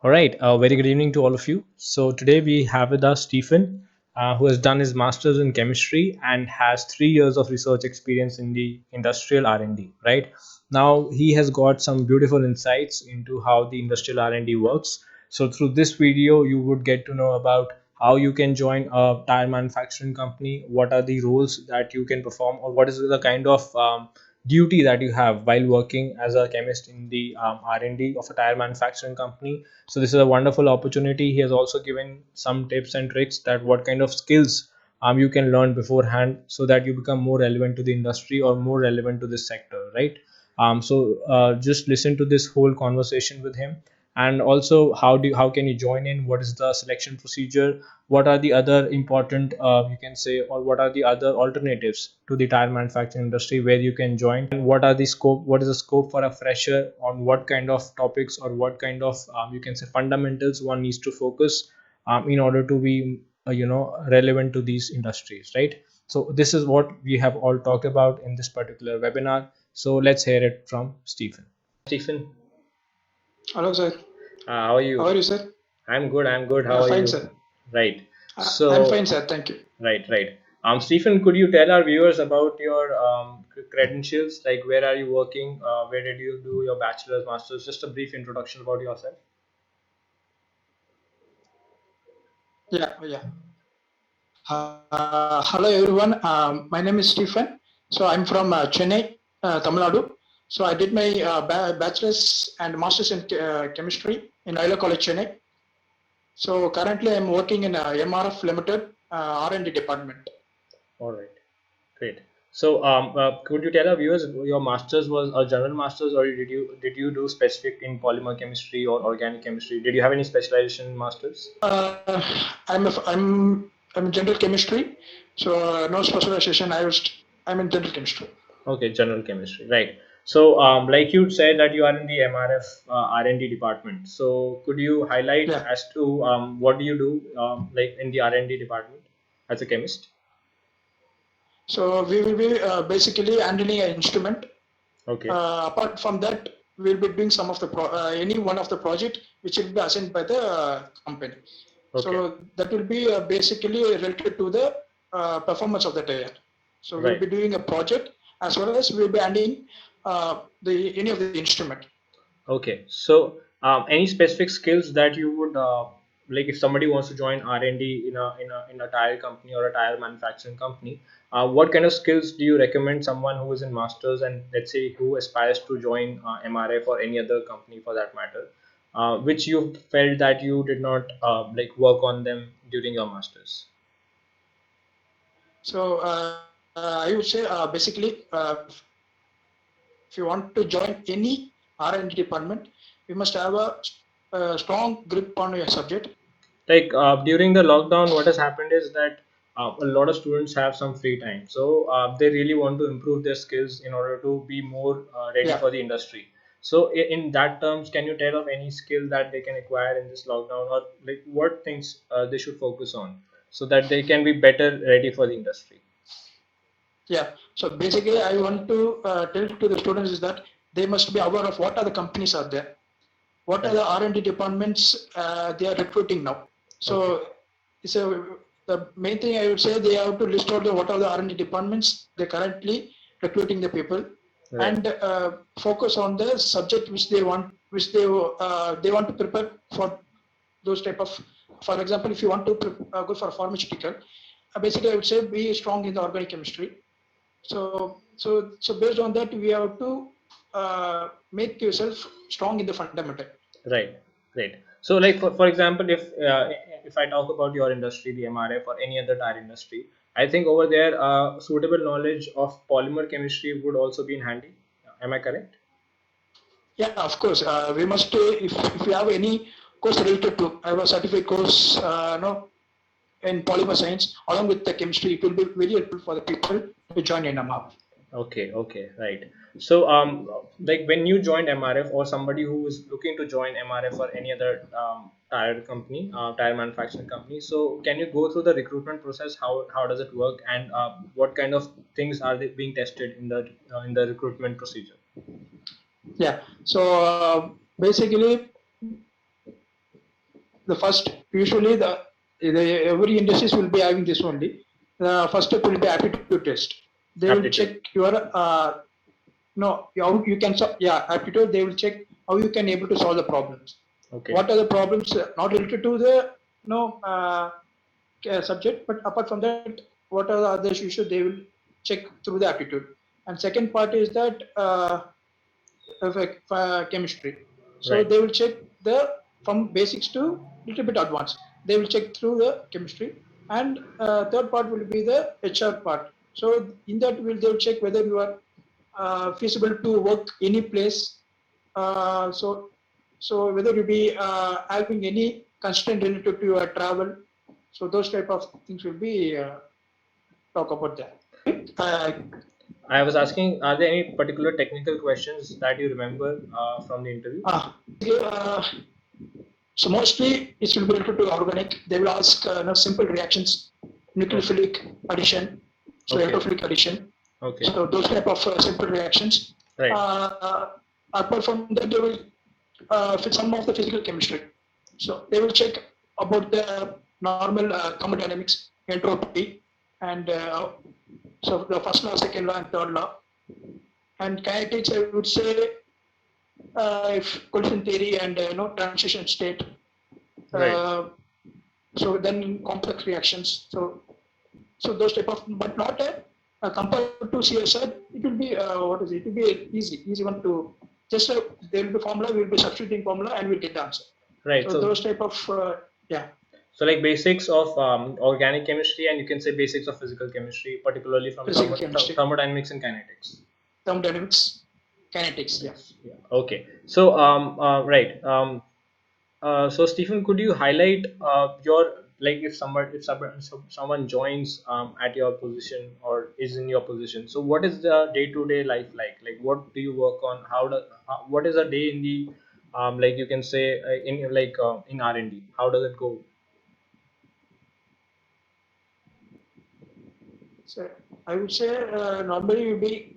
All right, very good evening to all of you. So today we have with us Stephen, who has done his master's in chemistry and has 3 years of research experience in the industrial R&D. Right now, he has got some beautiful insights into how the industrial R&D works. So through this video, you would get to know about how you can join a tire manufacturing company, what are the roles that you can perform, or what is the kind of duty that you have while working as a chemist in the R&D of a tire manufacturing company. So this is a wonderful opportunity. He has also given some tips and tricks that what kind of skills you can learn beforehand so that you become more relevant to the industry or more relevant to this sector, right? Just listen to this whole conversation with him, and also how can you join in, what is the selection procedure, what are the other important you can say, or what are the other alternatives to the tire manufacturing industry where you can join, and what is the scope for a fresher, on what kind of topics or what kind of you can say fundamentals one needs to focus in order to be relevant to these industries, right? So this is what we have all talked about in this particular webinar. So let's hear it from Stephen. Stephen, Hello, sir. how are How you? are you, sir? I'm good. I'm good. How are Fine, you? sir. Right. I'm fine, So, sir. Thank you. right. Stephen, could you tell our viewers about your credentials? Like, where are you working? Where did you do your bachelor's, master's? Just a brief introduction about yourself. Yeah. Hello, everyone. My name is Stephen. So I'm from Chennai, Tamil Nadu. So I did my bachelor's and master's in chemistry in Ayla College, Chennai. So currently I'm working in MRF Limited R&D department. All right. Great. So, could you tell our viewers your master's was a general master's, or did you do specific in polymer chemistry or organic chemistry? Did you have any specialization in masters? Uh, I'm in general chemistry. So no specialization. I'm in general chemistry. Okay, general chemistry, right. So, like you said that you are in the MRF R&D department. So, could you highlight Yeah. as to what do you do like in the R&D department as a chemist? So we will be basically handling an instrument. Okay, Apart from that, we'll be doing some of the any one of the project which will be assigned by the company. okay, So that will be basically related to the performance of the tire. So we'll right. be doing a project as well as we'll be handling the any of the instrument. Okay, so any specific skills that you would like if somebody wants to join R&D in a tire company or a tire manufacturing company, what kind of skills do you recommend someone who is in masters and let's say who aspires to join MRF or any other company for that matter, which you felt that you did not like work on them during your masters? So I would say basically if you want to join any R&D department, you must have a strong grip on your subject. Like during the lockdown, what has happened is that a lot of students have some free time, so they really want to improve their skills in order to be more ready Yeah. for the industry. So in that terms, can you tell of any skill that they can acquire in this lockdown, or like what things they should focus on so that they can be better ready for the industry? Yeah. So basically, I want to tell to the students is that they must be aware of what are the companies are there, what are Right. the R&D departments they are recruiting now. Okay. So the main thing I would say they have to list out what are the R&D departments they currently recruiting the people, Right. and focus on the subject which they want, they want to prepare for those type of. For example, if you want to go for pharmaceutical, basically I would say be strong in the organic chemistry. So based on that, we have to make yourself strong in the fundamental. Right, great. So, like for example, if I talk about your industry, the MRF or any other tire industry, I think over there, suitable knowledge of polymer chemistry would also be in handy. Am I correct? Yeah, of course. We must, if you have any course related to, I have a certificate course, no, in polymer science, along with the chemistry, it will be very helpful for the people to join NMR. Okay, right. So, like when you joined MRF or somebody who is looking to join MRF or any other tire company, tire manufacturing company, so can you go through the recruitment process? How does it work, and what kind of things are they being tested in the recruitment procedure? Yeah. So basically, the first, usually every industries will be having this only. The first step will be aptitude test. They will check Aptitude. your no, how you can aptitude. They will check how you can able to solve the problems. Okay. What are the problems not related to the no subject, but apart from that, what are the other issues they will check through the aptitude. And second part is that chemistry. So Right. they will check the from basics to little bit advanced. They will check through the chemistry, and third part will be the HR part. So in that they will check whether you are feasible to work any place. So whether you be having any constraint related to your travel. So those type of things will be talk about that. Uh, I was asking, are there any particular technical questions that you remember from the interview? uh, So mostly it will be related to organic. They will ask simple reactions, Okay. nucleophilic addition, so Okay. electrophilic addition. Okay. So those type of simple reactions. Right. Apart from that, they will fit some of the physical chemistry. So they will check about the normal thermodynamics, entropy, and so the first law, second law, and third law. And kinetics, I would say, if collision theory and transition state. Right. Uh, so then complex reactions. So those type of, but not compared to CSR, it will be what is it? It will be easy one to just there will be formula. We will be substituting formula and we'll get the answer. Right. So So, those type of yeah. so like basics of organic chemistry, and you can say basics of physical chemistry, particularly from Physical chemistry, thermodynamics and kinetics. thermodynamics, kinetics. Yeah. Yes. Yeah. Okay. So, right. So Stephen, could you highlight your, like, if someone joins at your position or is in your position, so what is the day-to-day life like? Like, what do you work on? What is a day in the like, you can say, in R&D? How does it go? So I would say normally will be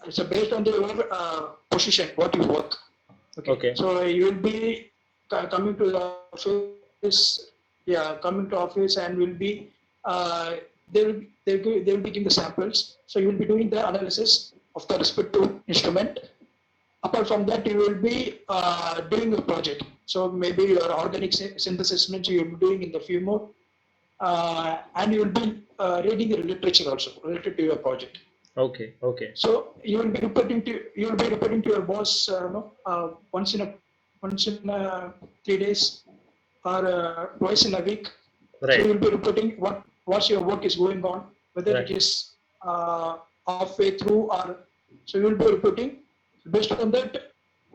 so based on your position, what you work. Okay, Okay. so you will be coming to the office, yeah, coming to office, and will be they will be giving the samples. So you will be doing the analysis of the respective instrument. Apart from that, you will be doing a project. So maybe your organic synthesis means you will be doing in the few more, and you will be reading the literature also related to your project. Okay. Okay. So you will be reporting to your boss, once in 3 days or twice in a week. So you Right. will be reporting what's your work is going on, whether it Right. is halfway through or so you will be reporting. Based on that,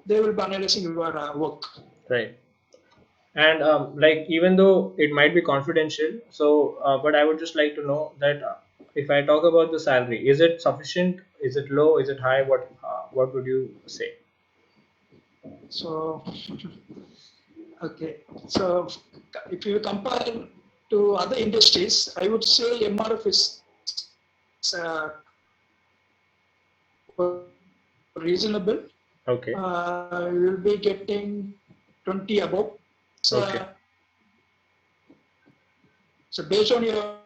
they will be analyzing your work. Right. And like, even though it might be confidential, so but I would just like to know that if I talk about the salary, is it sufficient? Is it low? Is it high? What would you say? So okay, so if you compare to other industries, I would say MRF is reasonable. Okay. You will be getting 20 above. So, Okay. so based on your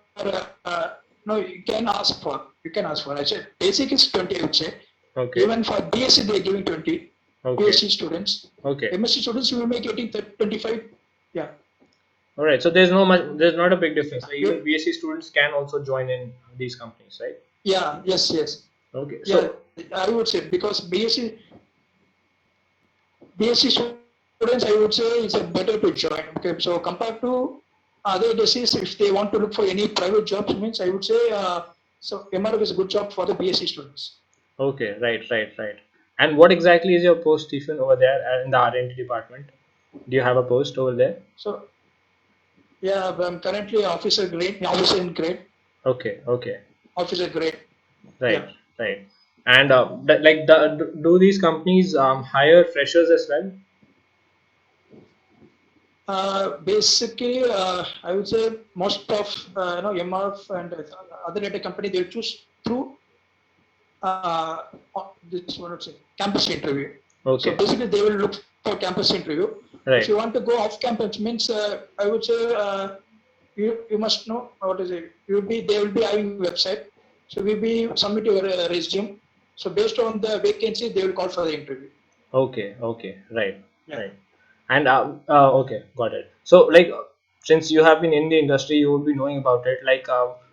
no, you can ask for. I said basic is 20. I would say Okay. even for BSc they are giving 20. Okay. BSc students, Okay. MSc students you will be getting 25. Yeah, All right. So there's not a big difference. So even you, BSc students can also join in these companies, right? yeah, yes. Okay. Yeah, So, I would say because BSc students, I would say, is a better to join. Okay, so compared to other disease, if they want to look for any private jobs, means I would say, so MRF is a good job for the BSc students. okay. Right. And what exactly is your post, Stephen, over there in the R&D department? Do you have a post over there? So yeah, I'm currently officer in grade, Okay. officer grade. Yeah. Right. And do these companies hire freshers as well? Basically, I would say most of MRF and other data company they'll choose through this one would say campus interview. So Okay. basically, they will look for campus interview. If Right. you want to go off campus, means I would say you must know what is it. You'll be They will be having website. So we'll be submit your resume. So based on the vacancy, they will call for the interview. Okay. Okay. Right. Yeah. Right. And okay, got it. So like, since you have been in the industry, you would be knowing about it. Like,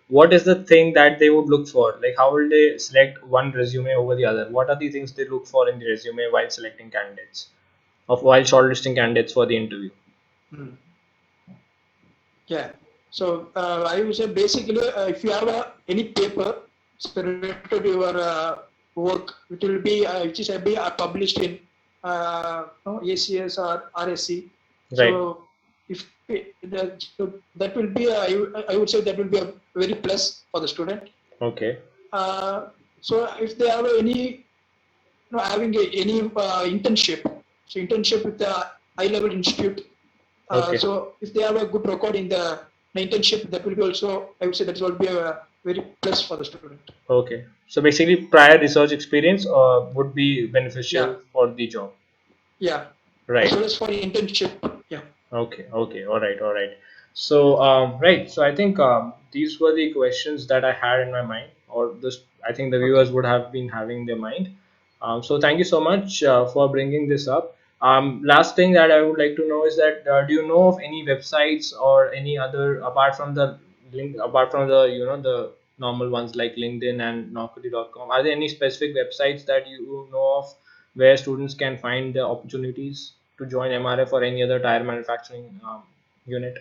what is the thing that they would look for? Like, how will they select one resume over the other? What are the things they look for in the resume while selecting candidates, of while shortlisting candidates for the interview? Hmm. Yeah. So I would say basically, if you have any paper so related to your work, it will be which is be published in no, ACS or RSC. Right. So so that will be I would say that will be a very plus for the student. Okay. Uh, so if they have any having any internship, so internship with the high level institute. Okay. So if they have a good record in the internship, that will be also, I would say, that will be a very plus for the student. Okay. So basically, prior research experience would be beneficial Yeah, for the job. yeah. As Right. well as for internship. Yeah. Okay. Okay. All right. All right. So, right. So I think these were the questions that I had in my mind, or this I think the Okay. viewers would have been having in their mind. So thank you so much for bringing this up. Last thing that I would like to know is that do you know of any websites or any other apart from the link, apart from the the normal ones like LinkedIn and Naukri.com? Are there any specific websites that you know of where students can find the opportunities to join MRF or any other tire manufacturing unit?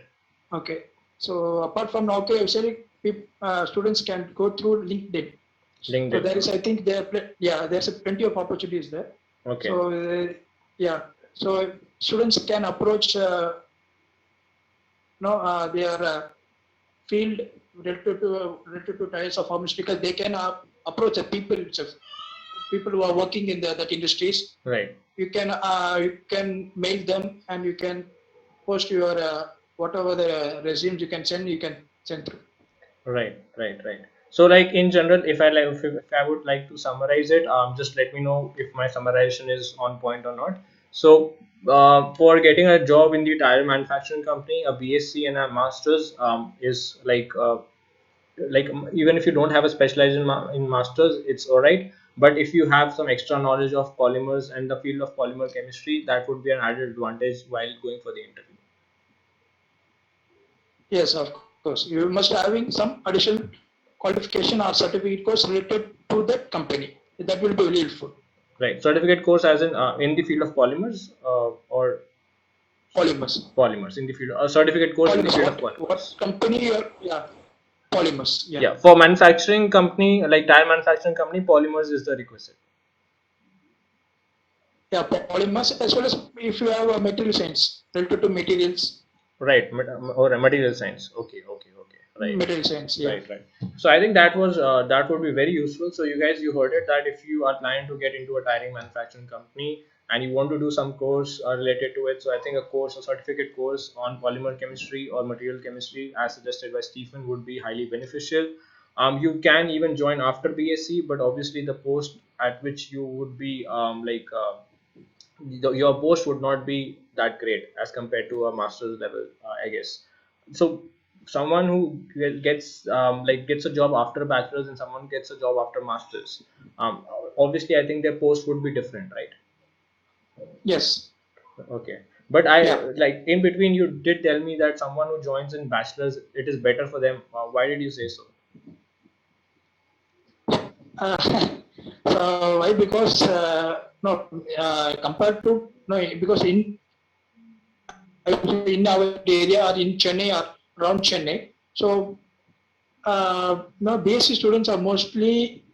Okay. So apart from Naukri, actually, students can go through LinkedIn. So LinkedIn. there is, I think, there's plenty of opportunities there. So Okay. yeah, so students can approach their field related to tires of pharmaceutical. They can approach the people itself, people who are working in that industries. Right. You can mail them and you can post your whatever the resumes you can send. You can send through. Right. Right. Right. So, like in general, if I would like to summarize it, just let me know if my summarization is on point or not. So, for getting a job in the tire manufacturing company, a BSc and a master's is even if you don't have a specialization in masters, it's all right. But if you have some extra knowledge of polymers and the field of polymer chemistry, that would be an added advantage while going for the interview. Yes, of course. You must having some additional qualification or certificate course related to that company. That will be very helpful. Right, certificate course as in the field of polymers or Polymers. polymers in the field, a certificate course in the Polymers. field of What polymers. company you're, yeah, polymers. Yeah. Yeah, for manufacturing company like tire manufacturing company, polymers is the requisite. Yeah, polymers as well as if you have a material science related to materials, Right, or material science. Okay, okay, okay. Right. material science. Yeah. Right, right. So I think that would be very useful. So you guys, you heard it that if you are planning to get into a tiring manufacturing company and you want to do some course related to it, so I think a course, a certificate course on polymer chemistry or material chemistry, as suggested by Stephen, would be highly beneficial. You can even join after BSc, but obviously the post at which you would be your post would not be that great as compared to a master's level, I guess. So someone who gets gets a job after bachelor's and someone gets a job after master's, um, obviously I think their post would be different, right? Yes. Okay, but I Yeah. like in between you did tell me that someone who joins in bachelor's it is better for them. Why did you say so? Uh, so why? Because no, compared to no, because in our area or in Chennai or around Chennai, so no, BSc students are mostly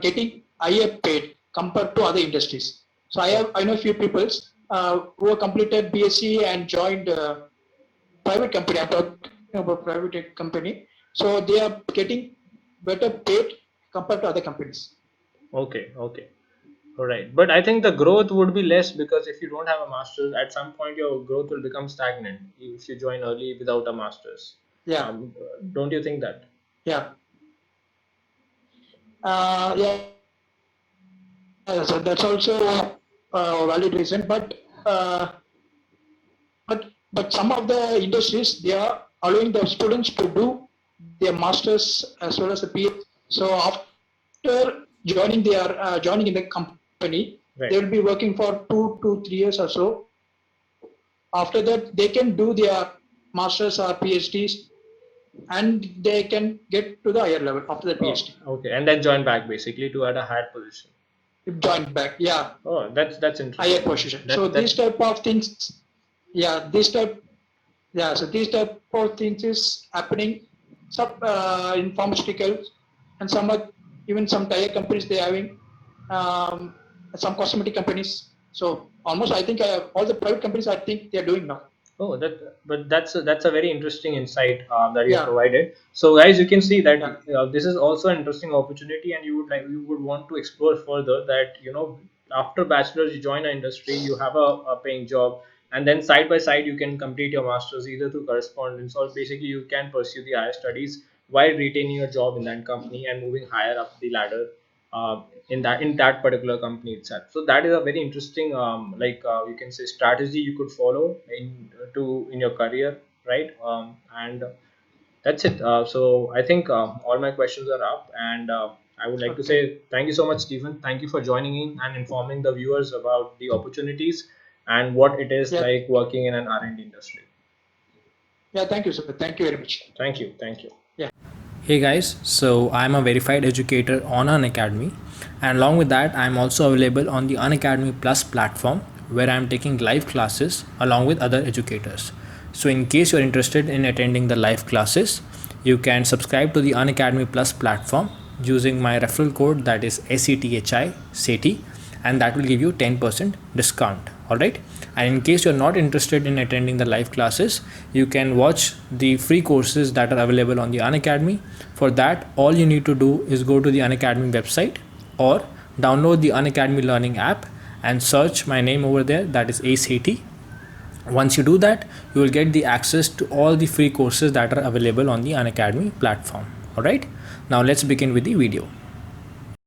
getting higher paid compared to other industries. So Oh, I know few people who have completed BSc and joined private company. I'm talking about private company. So they are getting better paid compared to other companies. okay, okay. All right, but I think the growth would be less because if you don't have a master's, at some point your growth will become stagnant if you join early without a master's. Yeah, Um, don't you think that? yeah, yeah. So that's also a valid reason. But uh, but some of the industries, they are allowing the students to do their masters as well as the PhD. So after joining in the company, Right. they will be working for 2 to 3 years or so. After that, they can do their masters or PhDs, and they can get to the higher level after the PhD. Okay, and then join back basically to at a higher position. Join back, yeah, Oh, that's interesting. higher position. That, So that these type of things, yeah, so these type of things is happening in pharmaceuticals, and even some tire companies, they having some cosmetic companies. So almost, I think all the private companies, I think they are doing now. Oh, but that's a very interesting insight that you have Yeah, provided. So, guys, you can see that yeah, this is also an interesting opportunity, and you would want to explore further. That after bachelor's, you join an industry, you have a paying job, and then side by side, you can complete your masters either through correspondence or basically you can pursue the higher studies while retaining your job in that company and moving higher up the ladder in that particular company itself. So that is a very interesting you can say strategy you could follow in your career, right? And that's it. So I think all my questions are up, and I would like to okay, say thank you so much, Stephen. Thank you for joining in and informing the viewers about the opportunities and what it is yeah, like working in an R&D industry. yeah. Thank you, sir. Thank you very much. Thank you. Thank you. Yeah. Hey guys, so I'm a verified educator on Unacademy, and along with that, I'm also available on the Unacademy Plus platform where I'm taking live classes along with other educators. So, in case you're interested in attending the live classes, you can subscribe to the Unacademy Plus platform using my referral code, that is SETHI, and that will give you 10% discount. Alright, and in case you're not interested in attending the live classes, you can watch the free courses that are available on the Unacademy. For that, all you need to do is go to the Unacademy website or download the Unacademy Learning app and search my name over there, that is ACT. Once you do that, you will get the access to all the free courses that are available on the Unacademy platform. Alright, now let's begin with the video.